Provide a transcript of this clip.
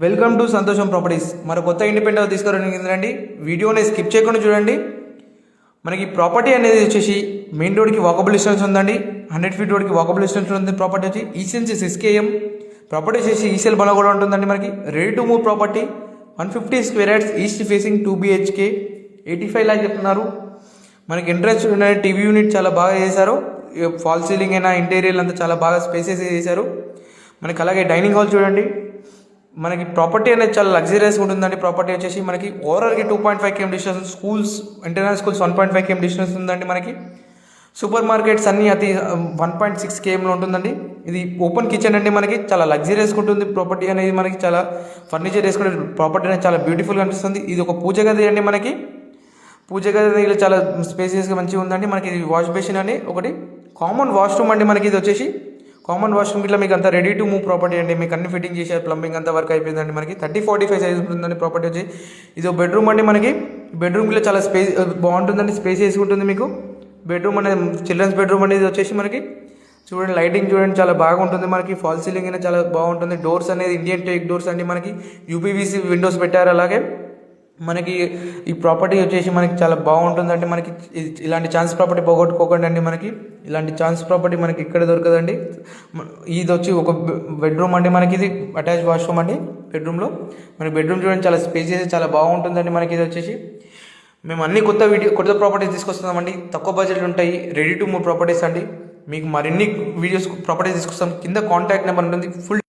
Welcome to సంతోషం properties. మరి కొత్త ఇండిపెండెంట్ తీసుకురండి. వీడియోని స్కిప్ చేయకుండా చూడండి. మనకి ప్రాపర్టీ అనేది వచ్చేసి మెయిన్ రోడ్కి వాకబుల్ డిస్టెన్స్ ఉందండి. 100 feet రోడ్కి వాకబుల్ డిస్టెన్స్ ఉంది. ప్రాపర్టీ వచ్చి ఈసీఎన్సీ ఎస్కేఎం ప్రాపర్టీ వచ్చేసి ఈసీఎల్ బల కూడా ఉంటుందండి. మనకి ready to move property 150 square yards east facing 2 BHK 85 lakh చెప్తున్నారు. మనకి ఎంట్రన్స్ ఉండే టీవీ యూనిట్ చాలా బాగా చేశారు. ఫాల్ సీలింగ్ అయినా ఇంటీరియర్ అంతా చాలా బాగా స్పేసెస్ చేశారు. మనకి అలాగే డైనింగ్ హాల్ చూడండి. మనకి ప్రాపర్టీ అనేది చాలా లగ్జరియస్ ఉంటుందండి. ప్రాపర్టీ వచ్చేసి మనకి ఓవరాల్కి 2.5 km distance, schools internal schools 1.5 km distance ఉందండి. మనకి సూపర్ మార్కెట్స్ అన్నీ అతి 1.6 kmలో ఉంటుందండి. ఇది ఓపెన్ కిచెన్ అండి. మనకి చాలా లగ్జరియస్గా ఉంటుంది. ప్రాపర్టీ అనేది మనకి చాలా ఫర్నిచర్ వేసుకునే ప్రాపర్టీ అనేది చాలా బ్యూటిఫుల్గా అనిపిస్తుంది. ఇది ఒక పూజ గది అండి. మనకి పూజ గది చాలా స్పేసియస్గా మంచిగా ఉందండి. మనకి ఇది వాష్ బేసిన్ అని ఒకటి కామన్ వాష్రూమ్ అండి. మనకి ఇది వచ్చేసి కామన్ వాష్రూమ్ ఇట్లా మీకు అంతా రెడీ టు మూవ్ ప్రాపర్టీ అండి. మీకు అన్ని ఫిట్టింగ్ చేసే ప్లంబింగ్ అంతా వర్క్ అయిపోయిందండి. మనకి 30-45 సైజ్ ఉంటుందండి. ప్రాపర్టీ వచ్చి ఇది ఒక బెడ్రూమ్ అండి. మనకి బెడ్రూమ్లో చాలా స్పేస్ బాగుంటుందండి. స్పేస్ ఉంటుంది. మీకు బెడ్రూమ్ అనేది చిల్డ్రన్స్ బెడ్రూమ్ అనేది వచ్చేసి మనకి చూడండి. లైటింగ్ చూడండి చాలా బాగుంటుంది. మనకి ఫాల్ సీలింగ్ అనేది చాలా బాగుంటుంది. డోర్స్ అనేది ఇండియన్ టేక్ డోర్స్ అండి. మనకి యూపీవీసీ విండోస్ పెట్టారు. అలాగే మనకి ఈ ప్రాపర్టీ వచ్చేసి మనకి చాలా బాగుంటుందండి. మనకి ఇలాంటి ఛాన్స్ ప్రాపర్టీ పోగొట్టుకోకండి అండి. మనకి ఇలాంటి ఛాన్స్ ప్రాపర్టీ మనకి ఇక్కడ దొరకదండి. ఇది వచ్చి ఒక బెడ్రూమ్ అండి. మనకి ఇది అటాచ్ వాష్రూమ్ అండి. బెడ్రూమ్లో మనకి బెడ్రూమ్ చూడండి చాలా స్పేసెస్ చాలా బాగుంటుందండి. మనకి ఇది వచ్చేసి మేము అన్ని కొత్త ప్రాపర్టీస్ తీసుకొస్తున్నామండి. తక్కువ బడ్జెట్ ఉంటాయి. రెడీ టు మూవ్ ప్రాపర్టీస్ అండి. మీకు మరిన్ని వీడియోస్ ప్రాపర్టీస్ తీసుకొస్తాం. కింద కాంటాక్ట్ నెంబర్ ఉంటుంది. ఫుల్